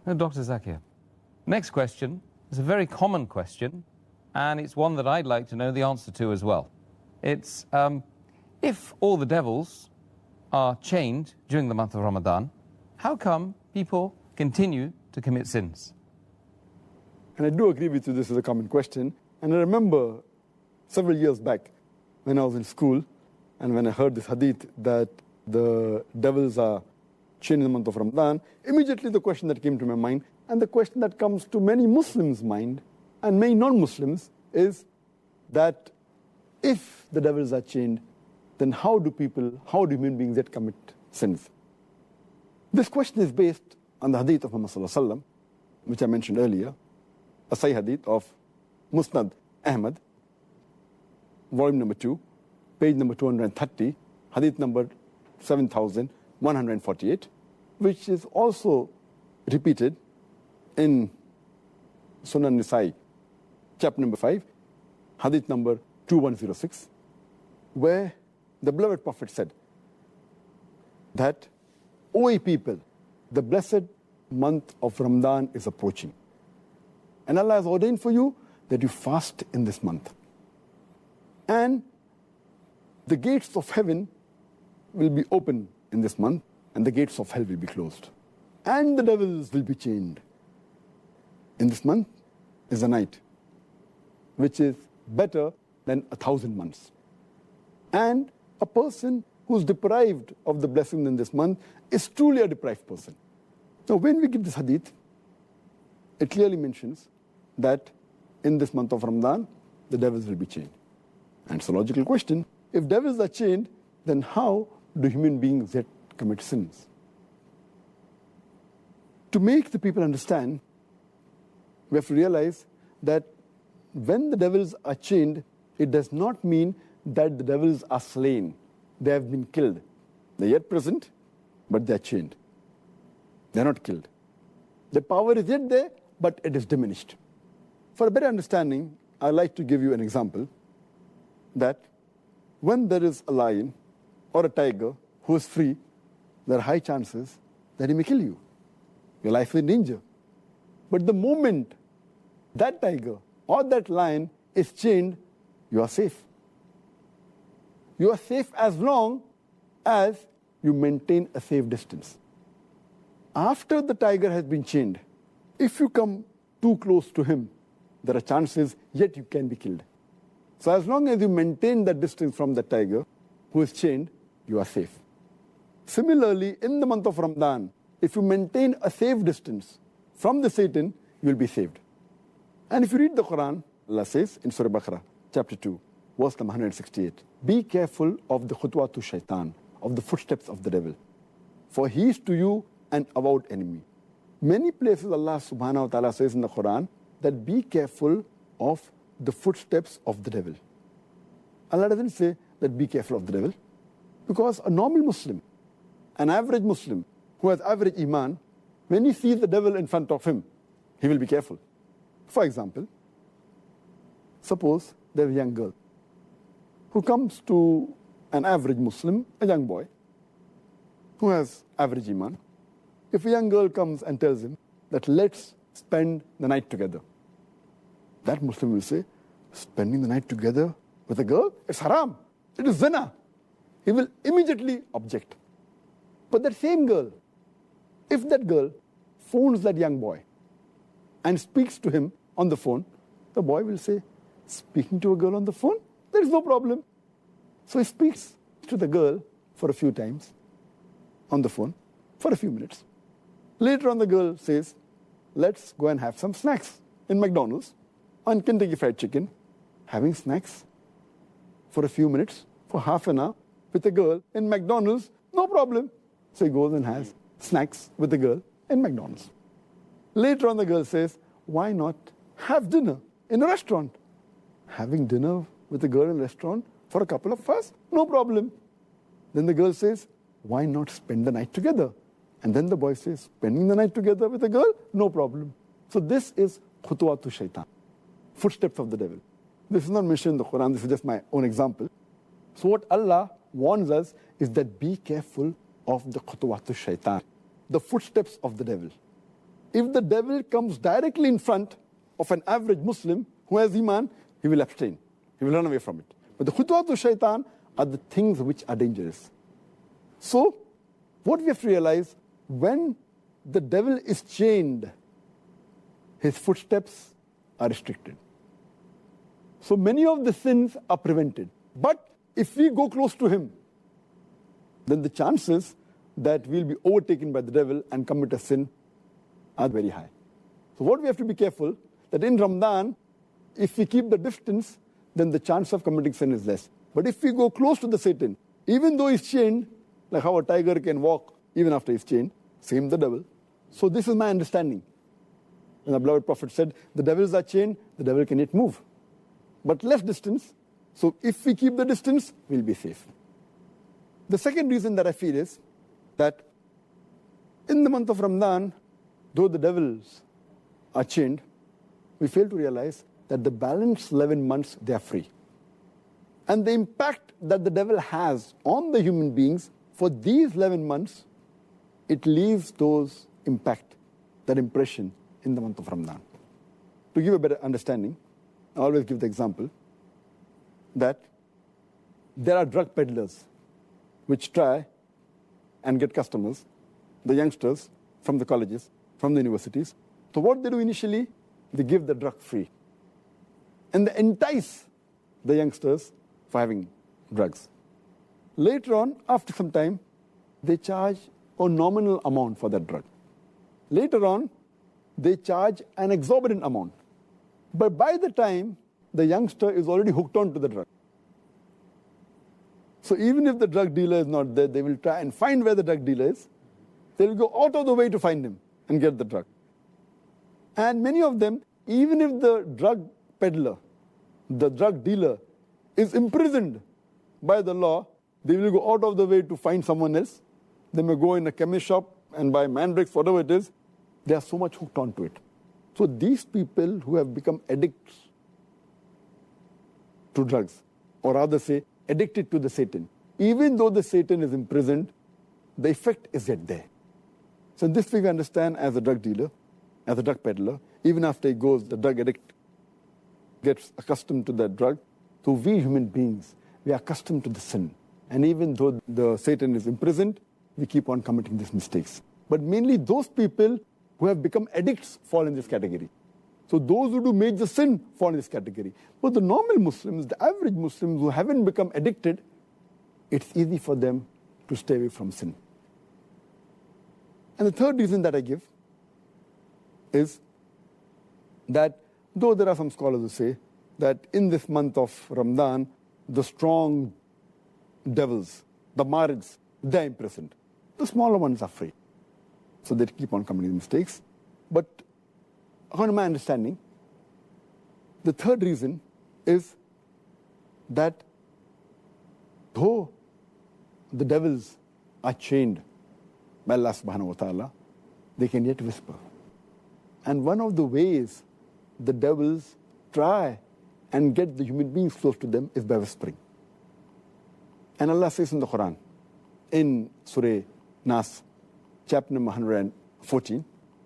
Dr. Zakir, next question is a very common question, and it's one that I'd like to know the answer to as well. It's, if all the devils are chained during the month of Ramadan, how come people continue to commit sins? And I do agree with you, this is a common question. And I remember several years back when I was in school and when I heard this hadith that the devils are chained in the month of Ramadan, immediately the question that came to my mind, and the question that comes to many Muslims' mind and many non-Muslims, is that if the devils are chained, then how do human beings yet commit sins? This question is based on the hadith of Muhammad sallallahu alaihi wasallam, which I mentioned earlier, a Sahih hadith of Musnad Ahmad, volume number 2, page number 230, hadith number 7148, which is also repeated in Sunan Nisa'i, chapter number 5, hadith number 2106, where the beloved Prophet said that, O ye people, the blessed month of Ramadan is approaching. And Allah has ordained for you that you fast in this month. And the gates of heaven will be open in this month, and the gates of hell will be closed. And the devils will be chained. In this month is a night, which is better than 1,000 months. And a person who's deprived of the blessing in this month is truly a deprived person. Now, when we get this hadith, it clearly mentions that in this month of Ramadan, the devils will be chained. And it's a logical question. If devils are chained, then how do human beings yet commit sins? To make the people understand, we have to realize that when the devils are chained, it does not mean that the devils are slain. They have been killed. They're yet present, but they're chained. They're not killed. The power is yet there, but it is diminished. For a better understanding, I'd like to give you an example that when there is a lion or a tiger who is free, there are high chances that he may kill you. Your life is in danger. But the moment that tiger or that lion is chained, you are safe. You are safe as long as you maintain a safe distance. After the tiger has been chained, if you come too close to him, there are chances yet you can be killed. So as long as you maintain that distance from the tiger who is chained, you are safe. Similarly, in the month of Ramadan, if you maintain a safe distance from the Satan, you will be saved. And if you read the Quran, Allah says in Surah Baqarah, chapter 2, verse number 168, be careful of the khutwatu shaitan, of the footsteps of the devil, for he is to you an avowed enemy. Many places Allah subhanahu wa ta'ala says in the Quran that be careful of the footsteps of the devil. Allah doesn't say that be careful of the devil, because a normal Muslim, an average Muslim who has average iman, when he sees the devil in front of him, he will be careful. For example, suppose there's a young girl who comes to an average Muslim, a young boy, who has average iman. If a young girl comes and tells him that let's spend the night together, that Muslim will say, spending the night together with a girl, it's haram, it is zina. He will immediately object. But that same girl, if that girl phones that young boy and speaks to him on the phone, the boy will say, speaking to a girl on the phone? There is no problem. So he speaks to the girl for a few times on the phone for a few minutes. Later on, the girl says, let's go and have some snacks in McDonald's on Kentucky Fried Chicken. Having snacks for a few minutes, for half an hour, with a girl in McDonald's, no problem. So he goes and has snacks with the girl in McDonald's. Later on, the girl says, why not have dinner in a restaurant? Having dinner with a girl in a restaurant for a couple of hours, no problem. Then the girl says, why not spend the night together? And then the boy says, spending the night together with a girl, no problem. So this is khutwatu shaitan, footsteps of the devil. This is not mentioned in the Quran, this is just my own example. So what Allah warns us is that be careful of the khutwatu shaitan, the footsteps of the devil. if the devil comes directly in front of an average Muslim who has Iman, he will abstain. He will run away from it. But the khutwat of shaitan are the things which are dangerous. So, what we have to realize, when the devil is chained, his footsteps are restricted. So many of the sins are prevented. But if we go close to him, then the chances that we'll be overtaken by the devil and commit a sin are very high. So what we have to be careful, that in Ramadan, if we keep the distance, then the chance of committing sin is less. But if we go close to the Satan, even though he's chained, like how a tiger can walk even after he's chained, same the devil. So this is my understanding. And the beloved Prophet said, the devils are chained, the devil can yet move. But less distance, so if we keep the distance, we'll be safe. The second reason that I feel is that in the month of Ramadan, though the devils are chained, we fail to realize that the balance 11 months, they are free. And the impact that the devil has on the human beings for these 11 months, it leaves those impact, that impression in the month of Ramadan. To give a better understanding, I always give the example that there are drug peddlers which try and get customers, the youngsters from the colleges, from the universities. So what they do initially, they give the drug free. And they entice the youngsters for having drugs. Later on, after some time, they charge a nominal amount for that drug. Later on, they charge an exorbitant amount. But by the time, the youngster is already hooked on to the drug. So even if the drug dealer is not there, they will try and find where the drug dealer is. They will go out of the way to find him and get the drug. And many of them, even if the drug peddler, the drug dealer, is imprisoned by the law, they will go out of the way to find someone else. They may go in a chemist shop and buy mandrakes, whatever it is. They are so much hooked onto it. So these people who have become addicts to drugs, or rather say, addicted to the Satan, even though the Satan is imprisoned, the effect is yet there. So this we understand as a drug dealer, as a drug peddler, even after he goes, the drug addict gets accustomed to that drug. So we human beings, we are accustomed to the sin. And even though the Satan is imprisoned, we keep on committing these mistakes. But mainly those people who have become addicts fall in this category. So those who do major sin fall in this category. But the normal Muslims, the average Muslims who haven't become addicted, it's easy for them to stay away from sin. And the third reason that I give is that though there are some scholars who say that in this month of Ramadan, the strong devils, the marids, they're imprisoned. The smaller ones are free. So they keep on committing mistakes. But according to my understanding, the third reason is that though the devils are chained by Allah subhanahu wa ta'ala, they can yet whisper. And one of the ways the devils try and get the human beings close to them is by whispering. And Allah says in the Quran, in Surah Nas, chapter number 114,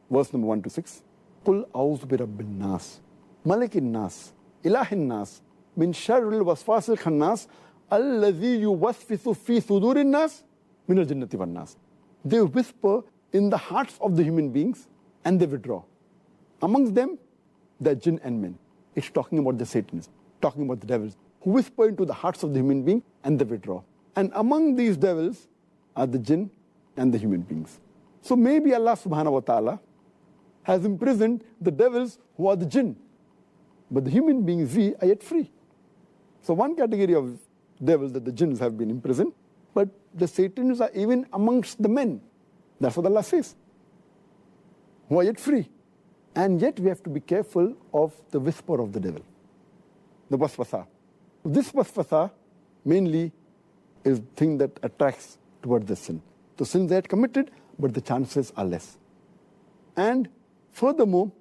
verse number 1 to 6, قُلْ أَعُوذُ بِرَبِّ النَّاسِ مَلِكِ النَّاسِ إِلَهِ النَّاسِ مِنْ شَرِّ الْوَسْوَاسِ الْخَنَّاسِ الَّذِي يُوَسْوِسُ فِي صُدُورِ النَّاسِ مِنَ الْجِنَّةِ وَالنَّاسِ. They whisper in the hearts of the human beings and they withdraw. Amongst them, there are jinn and men. It's talking about the Satans, talking about the devils, who whisper into the hearts of the human being and they withdraw. And among these devils are the jinn and the human beings. So maybe Allah subhanahu wa ta'ala has imprisoned the devils who are the jinn. But the human beings, we are yet free. So one category of devils that the jinns have been imprisoned, but the Satans are even amongst the men. That's what Allah says. Who are yet free. And yet we have to be careful of the whisper of the devil. The waswasa. This waswasa mainly is the thing that attracts towards the sin. The sins they had committed, but the chances are less. And furthermore,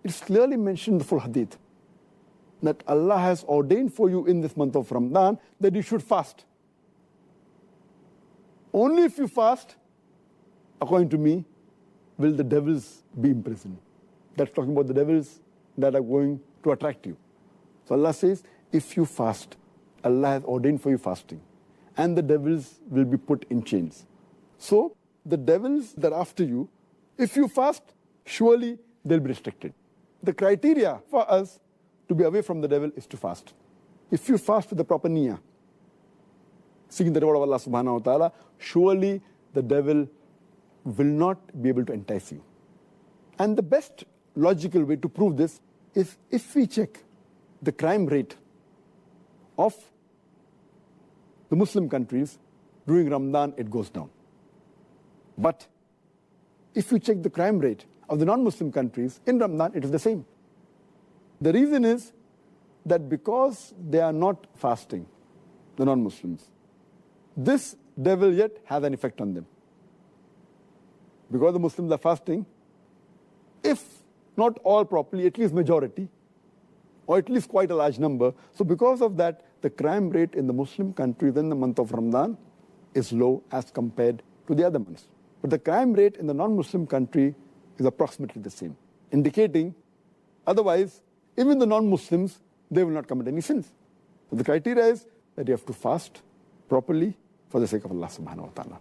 it's clearly mentioned in the full hadith that Allah has ordained for you in this month of Ramadan that you should fast. Only if you fast, according to me, will the devils be imprisoned. That's talking about the devils that are going to attract you. So Allah says, if you fast, Allah has ordained for you fasting, and the devils will be put in chains. So the devils that are after you, if you fast, surely they'll be restricted. The criteria for us to be away from the devil is to fast. If you fast with the proper niyyah, seeking the reward of Allah subhanahu wa ta'ala, surely the devil will not be able to entice you. And the best logical way to prove this is if we check the crime rate of the Muslim countries during Ramadan, it goes down. But if you check the crime rate of the non-Muslim countries in Ramadan, it is the same. The reason is that because they are not fasting, the non-Muslims, this devil yet has an effect on them. Because the Muslims are fasting, if not all properly, at least majority, or at least quite a large number. So because of that, the crime rate in the Muslim countries in the month of Ramadan is low as compared to the other months. But the crime rate in the non-Muslim country is approximately the same, indicating otherwise, even the non-Muslims, they will not commit any sins. So the criteria is that you have to fast properly for the sake of Allah subhanahu wa ta'ala.